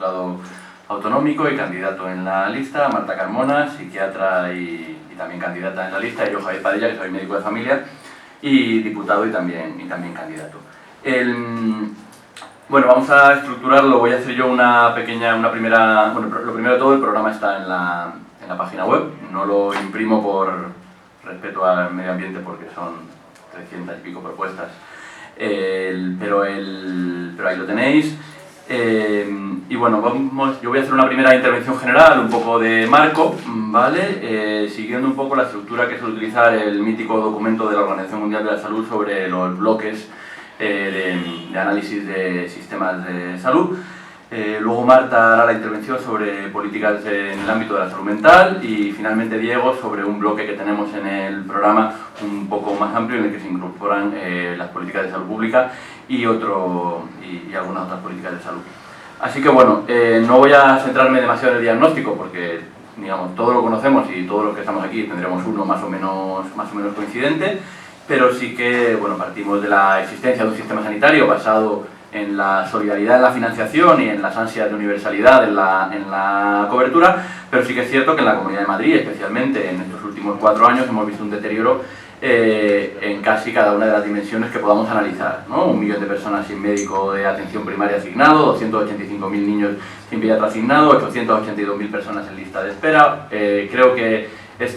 diputado autonómico y candidato en la lista, Marta Carmona, psiquiatra y también candidata en la lista, y yo, Javier Padilla, que soy médico de familia, y diputado y también candidato. Bueno, vamos a estructurarlo, voy a hacer yo una primera... Bueno, lo primero de todo, el programa está en la página web, no lo imprimo por respeto al medio ambiente porque son 300 y pico propuestas, pero ahí lo tenéis. Y bueno, yo voy a hacer una primera intervención general, un poco de marco, ¿vale? Siguiendo un poco la estructura que suele utilizar el mítico documento de la Organización Mundial de la Salud sobre los bloques de análisis de sistemas de salud. Luego Marta hará la intervención sobre políticas en el ámbito de la salud mental y finalmente Diego sobre un bloque que tenemos en el programa un poco más amplio en el que se incorporan las políticas de salud pública y algunas otras políticas de salud. Así que bueno, no voy a centrarme demasiado en el diagnóstico porque digamos, todos lo conocemos y todos los que estamos aquí tendremos uno más o menos coincidente, pero sí que bueno, partimos de la existencia de un sistema sanitario basado en la solidaridad en la financiación y en las ansias de universalidad en la cobertura, pero sí que es cierto que en la Comunidad de Madrid, especialmente en estos últimos 4 años, hemos visto un deterioro en casi cada una de las dimensiones que podamos analizar, ¿no? 1 millón de personas sin médico de atención primaria asignado, 285.000 niños sin pediatra asignado, 882.000 personas en lista de espera. Creo que en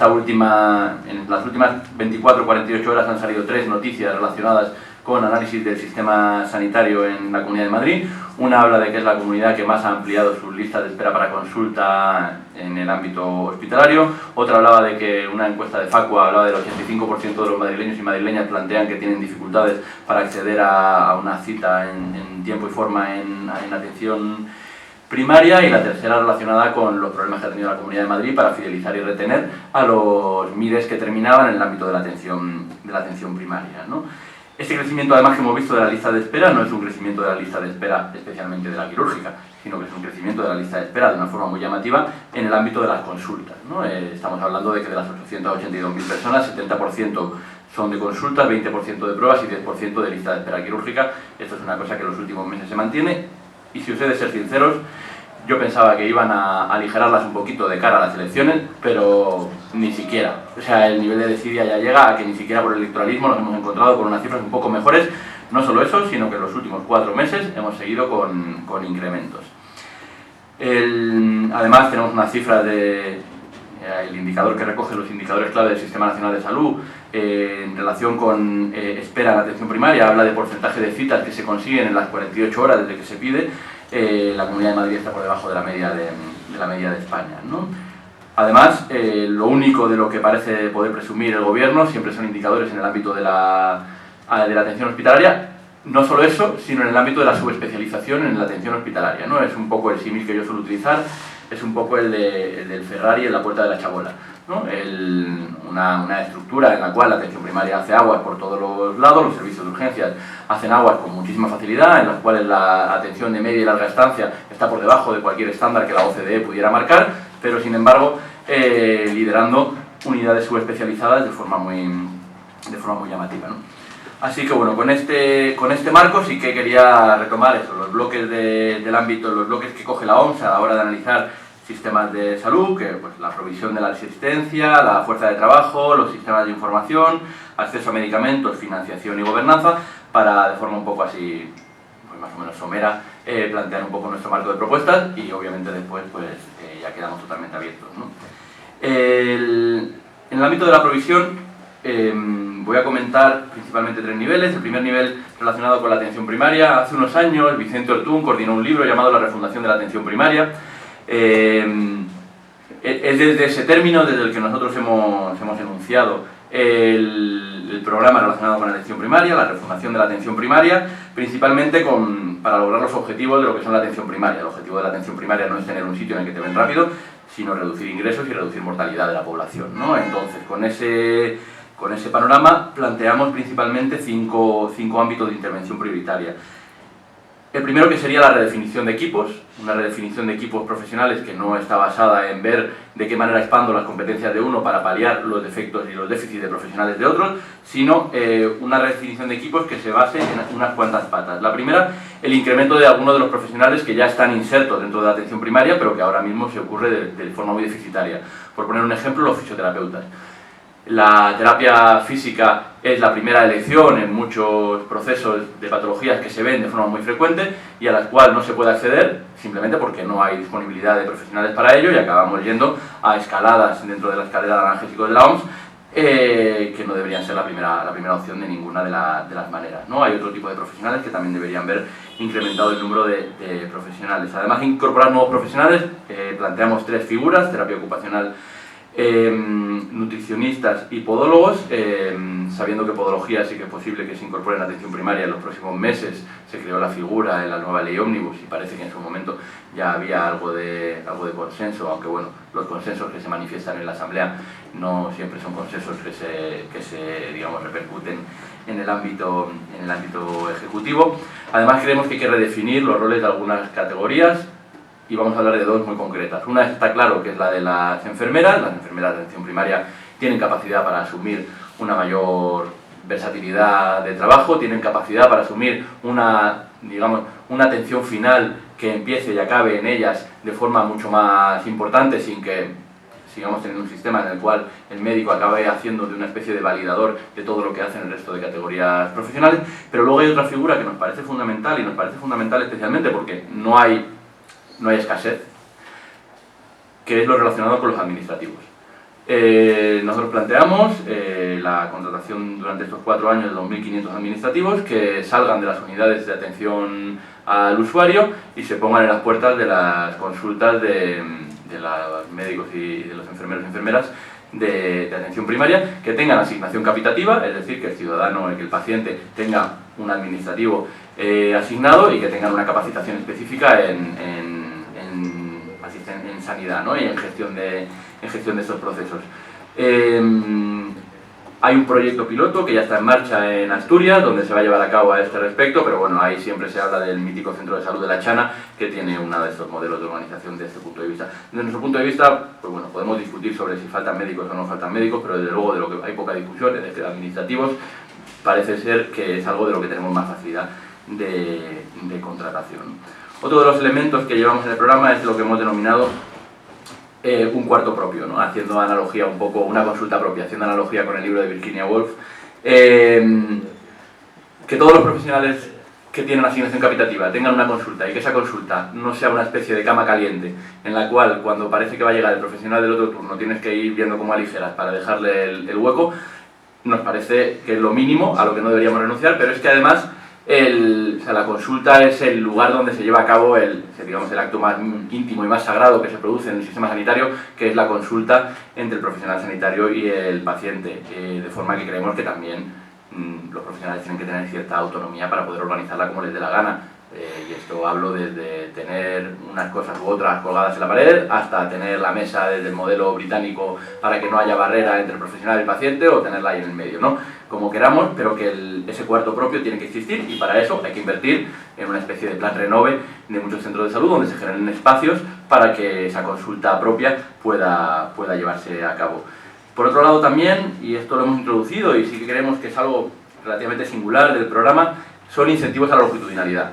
las últimas 24-48 horas han salido 3 noticias relacionadas con análisis del sistema sanitario en la Comunidad de Madrid. Una habla de que es la comunidad que más ha ampliado sus listas de espera para consulta en el ámbito hospitalario. Otra hablaba de que una encuesta de Facua hablaba del 85% de los madrileños y madrileñas plantean que tienen dificultades para acceder a una cita en tiempo y forma en atención primaria, y la tercera relacionada con los problemas que ha tenido la Comunidad de Madrid para fidelizar y retener a los MIRES que terminaban en el ámbito de la atención primaria, ¿no? Este crecimiento, además, que hemos visto de la lista de espera, no es un crecimiento de la lista de espera especialmente de la quirúrgica, sino que es un crecimiento de la lista de espera de una forma muy llamativa en el ámbito de las consultas, ¿no? Estamos hablando de que de las 882.000 personas, 70% son de consultas, 20% de pruebas y 10% de lista de espera quirúrgica. Esto es una cosa que en los últimos meses se mantiene, y si os he de ser sinceros, yo pensaba que iban a aligerarlas un poquito de cara a las elecciones, pero ni siquiera. O sea, el nivel de desidia ya llega a que ni siquiera por el electoralismo nos hemos encontrado con unas cifras un poco mejores. No solo eso, sino que en los últimos 4 meses hemos seguido con incrementos. Además, tenemos una cifra el indicador que recoge los indicadores clave del Sistema Nacional de Salud en relación con espera en atención primaria, habla de porcentaje de citas que se consiguen en las 48 horas desde que se pide. La Comunidad de Madrid está por debajo de la media de España, ¿no? Además, lo único de lo que parece poder presumir el gobierno siempre son indicadores en el ámbito de la atención hospitalaria. No solo eso, sino en el ámbito de la subespecialización en la atención hospitalaria, ¿no? Es un poco el símil que yo suelo utilizar, es un poco el del Ferrari en la puerta de la chabola, ¿no? Una estructura en la cual la atención primaria hace aguas por todos los lados, los servicios de urgencias hacen aguas con muchísima facilidad, en las cuales la atención de media y larga estancia está por debajo de cualquier estándar que la OCDE pudiera marcar, pero sin embargo liderando unidades subespecializadas de forma muy llamativa, ¿no? Así que bueno, con este marco sí que quería retomar eso, los bloques del ámbito, los bloques que coge la OMS a la hora de analizar sistemas de salud, que pues la provisión de la asistencia, la fuerza de trabajo, los sistemas de información, acceso a medicamentos, financiación y gobernanza, para de forma un poco así, pues más o menos somera, plantear un poco nuestro marco de propuestas y obviamente después pues ya quedamos totalmente abiertos, ¿no? En el ámbito de la provisión voy a comentar principalmente 3 niveles. El primer nivel relacionado con la atención primaria. Hace unos años Vicente Ortún coordinó un libro llamado La refundación de la atención primaria. Es desde ese término desde el que nosotros hemos enunciado el programa relacionado con la atención primaria, la refundación de la atención primaria, principalmente para lograr los objetivos de lo que son la atención primaria. El objetivo de la atención primaria no es tener un sitio en el que te ven rápido, sino reducir ingresos y reducir mortalidad de la población, ¿no? Entonces, con ese panorama planteamos principalmente 5 ámbitos de intervención prioritaria. El primero, que sería la redefinición de equipos, una redefinición de equipos profesionales que no está basada en ver de qué manera expando las competencias de uno para paliar los defectos y los déficits de profesionales de otros, sino una redefinición de equipos que se base en unas cuantas patas. La primera el incremento de algunos de los profesionales que ya están insertos dentro de la atención primaria, pero que ahora mismo se ocurre de forma muy deficitaria. Por poner un ejemplo, los fisioterapeutas. La terapia física es la primera elección en muchos procesos de patologías que se ven de forma muy frecuente y a las cuales no se puede acceder simplemente porque no hay disponibilidad de profesionales para ello y acabamos yendo a escaladas dentro de la escalera de analgésicos de la OMS que no deberían ser la primera opción de ninguna de las maneras, ¿no? Hay otro tipo de profesionales que también deberían ver incrementado el número de profesionales. Además de incorporar nuevos profesionales, planteamos 3 figuras: terapia ocupacional, nutricionistas y podólogos, sabiendo que podología sí que es posible que se incorpore en la atención primaria en los próximos meses. Se creó la figura en la nueva ley Ómnibus y parece que en su momento ya había algo de consenso, aunque bueno, los consensos que se manifiestan en la Asamblea no siempre son consensos que se digamos, repercuten en el ámbito ejecutivo. Además creemos que hay que redefinir los roles de algunas categorías y vamos a hablar de 2 muy concretas. Una está claro que es la de las enfermeras. Las enfermeras de atención primaria tienen capacidad para asumir una mayor versatilidad de trabajo, tienen capacidad para asumir una atención final que empiece y acabe en ellas de forma mucho más importante, sin que sigamos teniendo un sistema en el cual el médico acabe haciendo de una especie de validador de todo lo que hacen el resto de categorías profesionales. Pero luego hay otra figura que nos parece fundamental, y nos parece fundamental especialmente porque no hay escasez, que es lo relacionado con los administrativos. Nosotros planteamos la contratación durante estos 4 años de 2.500 administrativos que salgan de las unidades de atención al usuario y se pongan en las puertas de las consultas de los médicos y de los enfermeros y enfermeras de atención primaria, que tengan asignación capitativa, es decir, que el ciudadano, que el paciente tenga un administrativo asignado y que tengan una capacitación específica en sanidad, ¿no? Y en gestión de estos procesos. Hay un proyecto piloto que ya está en marcha en Asturias, donde se va a llevar a cabo a este respecto, pero bueno, ahí siempre se habla del mítico Centro de Salud de La Chana, que tiene uno de estos modelos de organización desde este punto de vista. Desde nuestro punto de vista, pues bueno, podemos discutir sobre si faltan médicos o no faltan médicos, pero desde luego de lo que hay poca discusión es de que administrativos parece ser que es algo de lo que tenemos más facilidad de contratación. Otro de los elementos que llevamos en el programa es lo que hemos denominado un cuarto propio, ¿no? Haciendo analogía un poco, una consulta propia, haciendo analogía con el libro de Virginia Woolf, que todos los profesionales que tienen asignación capitativa tengan una consulta y que esa consulta no sea una especie de cama caliente en la cual cuando parece que va a llegar el profesional del otro turno tienes que ir viendo cómo aligeras para dejarle el hueco. Nos parece que es lo mínimo a lo que no deberíamos renunciar, pero es que además la consulta es el lugar donde se lleva a cabo el acto más íntimo y más sagrado que se produce en el sistema sanitario, que es la consulta entre el profesional sanitario y el paciente, de forma que creemos que también los profesionales tienen que tener cierta autonomía para poder organizarla como les dé la gana. Y esto hablo desde tener unas cosas u otras colgadas en la pared hasta tener la mesa desde el modelo británico para que no haya barrera entre el profesional y el paciente, o tenerla ahí en el medio, ¿no? Como queramos, pero que ese cuarto propio tiene que existir, y para eso hay que invertir en una especie de plan renove de muchos centros de salud donde se generen espacios para que esa consulta propia pueda llevarse a cabo. Por otro lado también, y esto lo hemos introducido y sí que creemos que es algo relativamente singular del programa, son incentivos a la longitudinalidad.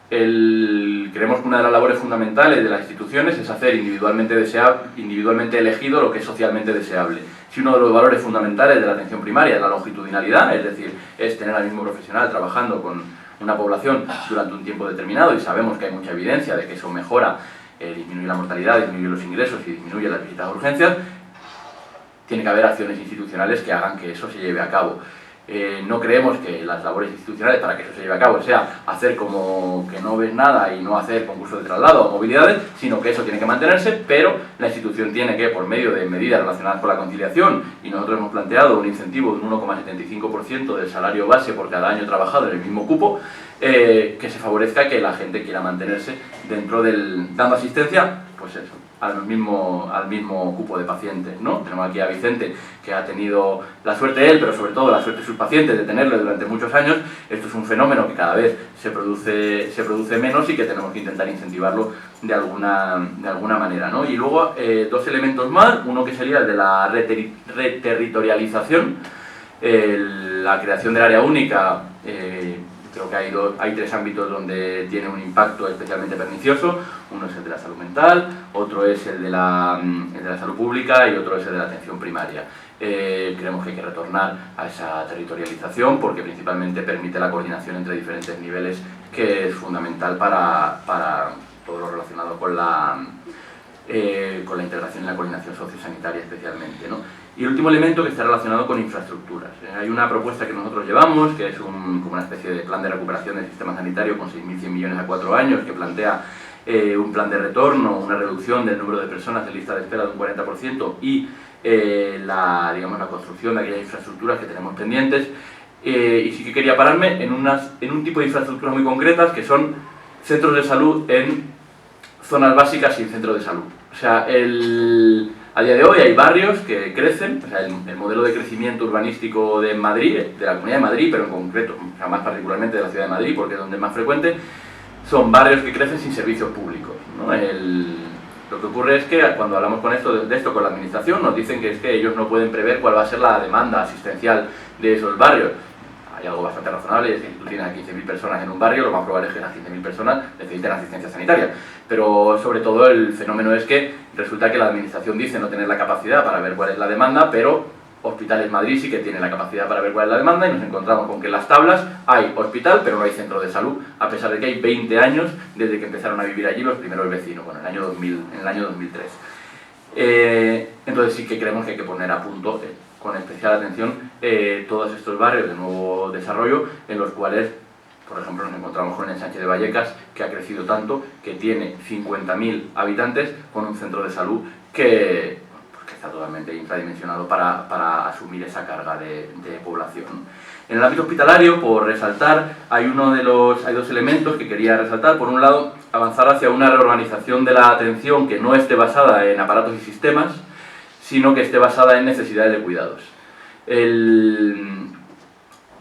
Creemos que una de las labores fundamentales de las instituciones es hacer individualmente elegido lo que es socialmente deseable. Si uno de los valores fundamentales de la atención primaria es la longitudinalidad, es decir, es tener al mismo profesional trabajando con una población durante un tiempo determinado, y sabemos que hay mucha evidencia de que eso mejora, disminuye la mortalidad, disminuye los ingresos y disminuye las visitas a urgencias, tiene que haber acciones institucionales que hagan que eso se lleve a cabo. No creemos que las labores institucionales para que eso se lleve a cabo sea hacer como que no ves nada y no hacer concursos de traslado o movilidades, sino que eso tiene que mantenerse, pero la institución tiene que, por medio de medidas relacionadas con la conciliación, y nosotros hemos planteado un incentivo de un 1,75% del salario base por cada año trabajado en el mismo cupo, que se favorezca que la gente quiera mantenerse dentro dando asistencia, pues eso, al mismo cupo de pacientes, ¿no? Tenemos aquí a Vicente, que ha tenido la suerte él, pero sobre todo la suerte de sus pacientes de tenerlo durante muchos años. Esto es un fenómeno que cada vez se produce menos y que tenemos que intentar incentivarlo de alguna manera, ¿no? Y luego 2 elementos más, uno que sería el de la reterritorialización, la creación del área única, creo que hay tres ámbitos donde tiene un impacto especialmente pernicioso. Uno es el de la salud mental, otro es el de la salud pública y otro es el de la atención primaria. Creemos que hay que retornar a esa territorialización porque principalmente permite la coordinación entre diferentes niveles, que es fundamental para todo lo relacionado con la integración y la coordinación sociosanitaria especialmente, ¿no? Y el último elemento que está relacionado con infraestructuras. Hay una propuesta que nosotros llevamos, que es como una especie de plan de recuperación del sistema sanitario con 6.100 millones a 4 años, que plantea un plan de retorno, una reducción del número de personas en lista de espera de un 40% y la construcción de aquellas infraestructuras que tenemos pendientes. Y sí que quería pararme en un tipo de infraestructuras muy concretas, que son centros de salud en zonas básicas sin centro de salud. O sea, a día de hoy hay barrios que crecen, o sea, el modelo de crecimiento urbanístico de Madrid, de la Comunidad de Madrid, pero en concreto, o sea, más particularmente de la Ciudad de Madrid, porque es donde es más frecuente, son barrios que crecen sin servicios públicos, ¿no? Lo que ocurre es que cuando hablamos de esto con la administración, nos dicen que es que ellos no pueden prever cuál va a ser la demanda asistencial de esos barrios. Hay algo bastante razonable, es que si tú tienes a 15.000 personas en un barrio, lo más probable es que esas 15.000 personas necesiten asistencia sanitaria. Pero sobre todo el fenómeno es que resulta que la administración dice no tener la capacidad para ver cuál es la demanda, pero Hospitales Madrid sí que tiene la capacidad para ver cuál es la demanda, y nos encontramos con que en las tablas hay hospital, pero no hay centro de salud, a pesar de que hay 20 años desde que empezaron a vivir allí los primeros vecinos, bueno, en el año 2003. Entonces sí que creemos que hay que poner a punto con especial atención todos estos barrios de nuevo desarrollo, en los cuales, por ejemplo, nos encontramos con el Ensanche de Vallecas, que ha crecido tanto, que tiene 50.000 habitantes, con un centro de salud que está totalmente infradimensionado para asumir esa carga de población. En el ámbito hospitalario, por resaltar, hay dos elementos que quería resaltar. Por un lado, avanzar hacia una reorganización de la atención que no esté basada en aparatos y sistemas, sino que esté basada en necesidades de cuidados.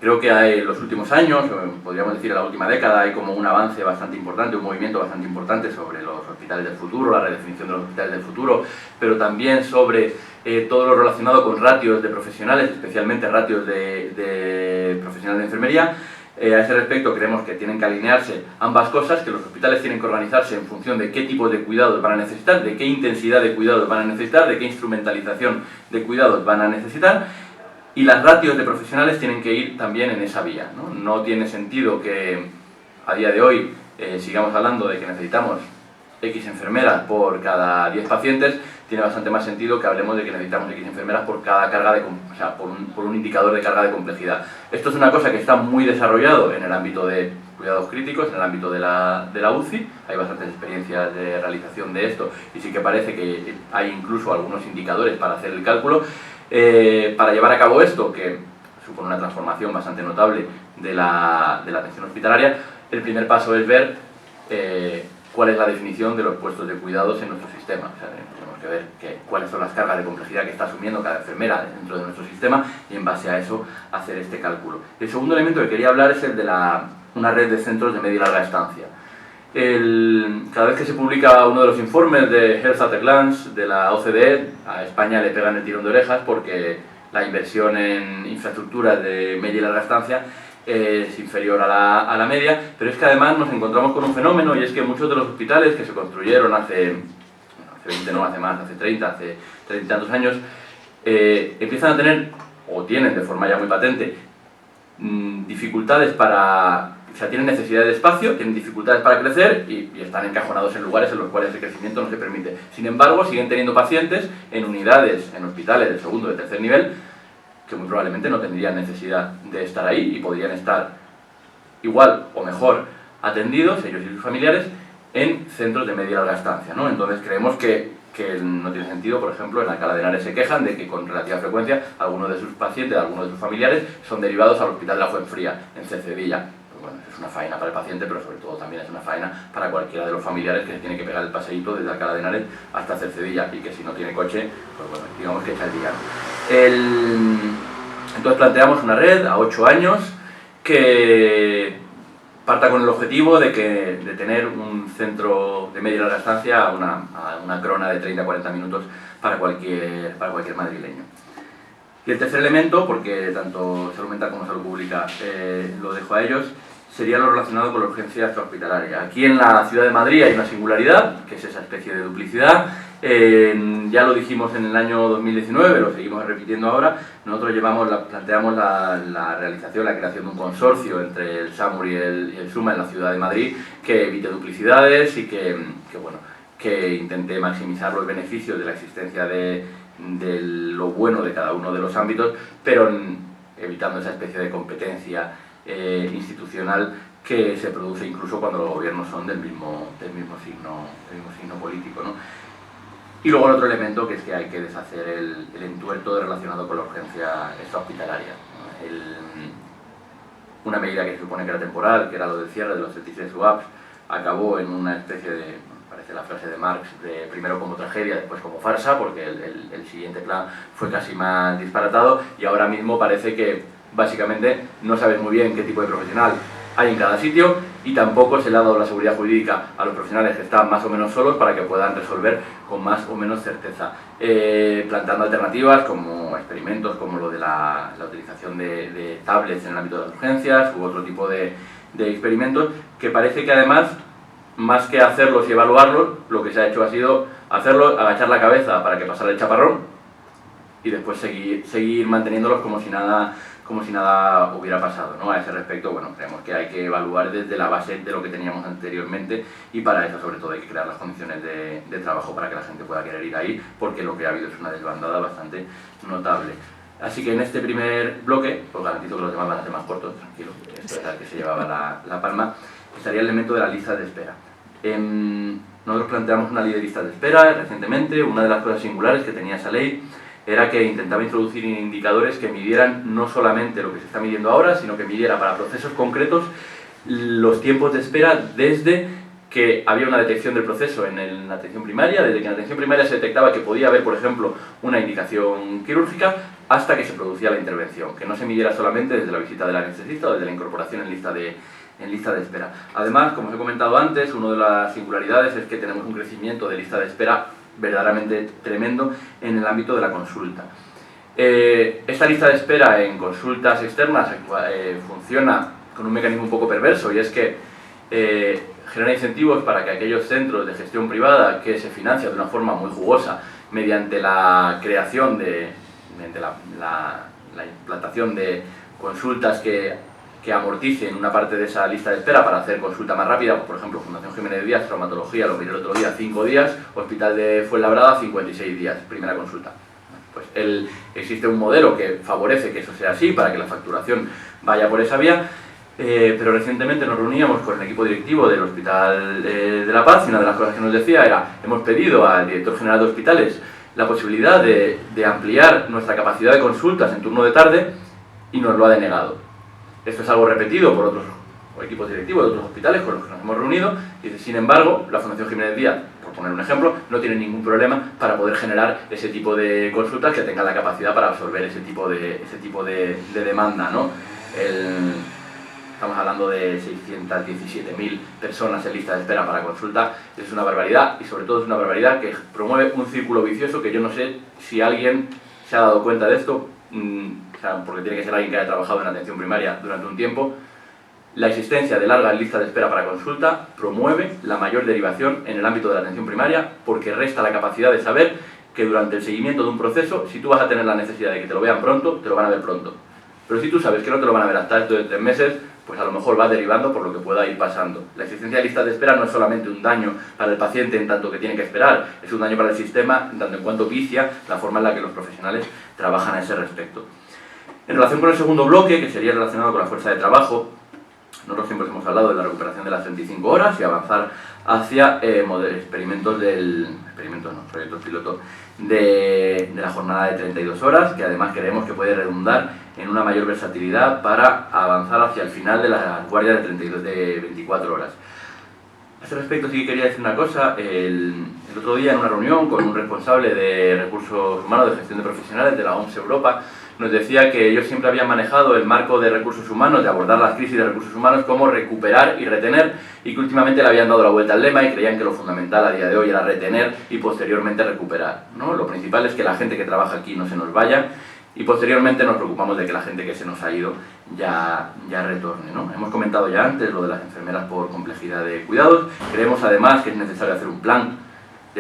Creo que en los últimos años, podríamos decir en la última década, hay como un avance bastante importante, un movimiento bastante importante sobre los hospitales del futuro, la redefinición de los hospitales del futuro, pero también sobre todo lo relacionado con ratios de profesionales, especialmente ratios de profesionales de enfermería. A ese respecto creemos que tienen que alinearse ambas cosas, que los hospitales tienen que organizarse en función de qué tipo de cuidados van a necesitar, de qué intensidad de cuidados van a necesitar, de qué instrumentalización de cuidados van a necesitar, y las ratios de profesionales tienen que ir también en esa vía, ¿no? No tiene sentido que a día de hoy sigamos hablando de que necesitamos X enfermeras por cada 10 pacientes. Tiene bastante más sentido que hablemos de que necesitamos X enfermeras por cada carga por un indicador de carga de complejidad. Esto es una cosa que está muy desarrollado en el ámbito de cuidados críticos, en el ámbito de la UCI. Hay bastantes experiencias de realización de esto y sí que parece que hay incluso algunos indicadores para hacer el cálculo. Para llevar a cabo esto, que supone una transformación bastante notable de la atención hospitalaria, el primer paso es ver cuál es la definición de los puestos de cuidados en nuestro sistema. O sea, tenemos que ver cuáles son las cargas de complejidad que está asumiendo cada enfermera dentro de nuestro sistema y en base a eso hacer este cálculo. El segundo elemento que quería hablar es el de una red de centros de media y larga estancia. Cada vez que se publica uno de los informes de Health at a Glance de la OCDE, a España le pegan el tirón de orejas porque la inversión en infraestructuras de media y larga estancia es inferior a la media, pero es que además nos encontramos con un fenómeno, y es que muchos de los hospitales que se construyeron hace 20, no, hace más, hace 30, hace 30 y tantos años, empiezan a tener, o tienen de forma ya muy patente, dificultades o sea, tienen necesidad de espacio, tienen dificultades para crecer y están encajonados en lugares en los cuales el crecimiento no se permite. Sin embargo, siguen teniendo pacientes en unidades, en hospitales de segundo y de tercer nivel, que muy probablemente no tendrían necesidad de estar ahí y podrían estar igual o mejor atendidos, ellos y sus familiares, en centros de media y larga estancia, ¿no? Entonces creemos que no tiene sentido. Por ejemplo, en Alcalá de Henares se quejan de que con relativa frecuencia algunos de sus pacientes, algunos de sus familiares son derivados al Hospital de la Fuenfría, en Cercedilla. Pues bueno, es una faena para el paciente, pero sobre todo también es una faena para cualquiera de los familiares que se tiene que pegar el paseíto desde Alcalá de Henares hasta Cercedilla y que si no tiene coche, pues bueno, digamos que echa el día. Entonces planteamos una red a 8 años que parta con el objetivo de tener un centro de media y larga estancia a una crona de 30-40 minutos para cualquier madrileño. Y el tercer elemento, porque tanto salud mental como salud pública lo dejo a ellos, sería lo relacionado con la urgencia extrahospitalaria. Aquí en la ciudad de Madrid hay una singularidad, que es esa especie de duplicidad. Ya lo dijimos en el año 2019, lo seguimos repitiendo ahora. Nosotros planteamos la realización, la creación de un consorcio entre el SAMUR y el SUMA en la ciudad de Madrid que evite duplicidades y que intente maximizar los beneficios de la existencia de lo bueno de cada uno de los ámbitos, pero evitando esa especie de competencia institucional que se produce incluso cuando los gobiernos son del mismo signo político, ¿no? Y luego el otro elemento, que es que hay que deshacer el entuerto relacionado con la urgencia extrahospitalaria, ¿no? Una medida que se supone que era temporal, que era lo del cierre de los 76 UAPs, acabó en una especie de, parece la frase de Marx, de primero como tragedia, después como farsa, porque el siguiente plan fue casi más disparatado, y ahora mismo parece que básicamente no sabes muy bien qué tipo de profesional hay en cada sitio, y tampoco se le ha dado la seguridad jurídica a los profesionales que están más o menos solos para que puedan resolver con más o menos certeza, planteando alternativas como experimentos como lo de la utilización de tablets en el ámbito de las urgencias u otro tipo de experimentos que parece que además, más que hacerlos y evaluarlos, lo que se ha hecho ha sido hacerlos, agachar la cabeza para que pasara el chaparrón y después seguir manteniéndolos como si nada hubiera pasado, ¿no? A ese respecto, bueno, creemos que hay que evaluar desde la base de lo que teníamos anteriormente, y para eso sobre todo hay que crear las condiciones de trabajo para que la gente pueda querer ir ahí, porque lo que ha habido es una desbandada bastante notable. Así que en este primer bloque, os garantizo que los demás van a ser más cortos, tranquilo, esto es el que se llevaba la palma, estaría el elemento de la lista de espera. Nosotros planteamos una ley de listas de espera recientemente. Una de las cosas singulares que tenía esa ley era que intentaba introducir indicadores que midieran no solamente lo que se está midiendo ahora, sino que midiera para procesos concretos los tiempos de espera desde que había una detección del proceso en la atención primaria, desde que en la atención primaria se detectaba que podía haber, por ejemplo, una indicación quirúrgica, hasta que se producía la intervención, que no se midiera solamente desde la visita del anestesista o desde la incorporación en lista de espera. Además, como os he comentado antes, una de las singularidades es que tenemos un crecimiento de lista de espera verdaderamente tremendo en el ámbito de la consulta. Esta lista de espera en consultas externas funciona con un mecanismo un poco perverso, y es que genera incentivos para que aquellos centros de gestión privada que se financian de una forma muy jugosa mediante la creación mediante la implantación de consultas que amorticen una parte de esa lista de espera para hacer consulta más rápida, por ejemplo, Fundación Jiménez Díaz, traumatología, lo miré el otro día, 5 días, Hospital de Fuenlabrada, 56 días, primera consulta. Pues existe un modelo que favorece que eso sea así, para que la facturación vaya por esa vía, pero recientemente nos reuníamos con el equipo directivo del Hospital de La Paz, y una de las cosas que nos decía era: hemos pedido al director general de hospitales la posibilidad de ampliar nuestra capacidad de consultas en turno de tarde, y nos lo ha denegado. Esto es algo repetido por otros equipos directivos de otros hospitales con los que nos hemos reunido, y sin embargo, la Fundación Jiménez Díaz, por poner un ejemplo, no tiene ningún problema para poder generar ese tipo de consultas que tengan la capacidad para absorber ese tipo de demanda, ¿no? Estamos hablando de 617.000 personas en lista de espera para consulta. Es una barbaridad, y sobre todo es una barbaridad que promueve un círculo vicioso que yo no sé si alguien se ha dado cuenta de esto, porque tiene que ser alguien que haya trabajado en atención primaria durante un tiempo. La existencia de largas listas de espera para consulta promueve la mayor derivación en el ámbito de la atención primaria, porque resta la capacidad de saber que durante el seguimiento de un proceso, si tú vas a tener la necesidad de que te lo vean pronto, te lo van a ver pronto. Pero si tú sabes que no te lo van a ver hasta dentro de 3 meses, pues a lo mejor va derivando por lo que pueda ir pasando. La existencia de listas de espera no es solamente un daño para el paciente en tanto que tiene que esperar, es un daño para el sistema en tanto en cuanto vicia la forma en la que los profesionales trabajan a ese respecto. En relación con el segundo bloque, que sería relacionado con la fuerza de trabajo, nosotros siempre hemos hablado de la recuperación de las 35 horas y avanzar hacia proyectos piloto de la jornada de 32 horas, que además creemos que puede redundar en una mayor versatilidad para avanzar hacia el final de la guardia de 24 horas. A este respecto sí que quería decir una cosa. El otro día, en una reunión con un responsable de recursos humanos de gestión de profesionales de la OMS Europa, nos decía que ellos siempre habían manejado el marco de recursos humanos, de abordar las crisis de recursos humanos como recuperar y retener, y que últimamente le habían dado la vuelta al lema y creían que lo fundamental a día de hoy era retener y posteriormente recuperar, ¿no? Lo principal es que la gente que trabaja aquí no se nos vaya, y posteriormente nos preocupamos de que la gente que se nos ha ido ya retorne, ¿no? Hemos comentado ya antes lo de las enfermeras por complejidad de cuidados. Creemos además que es necesario hacer un plan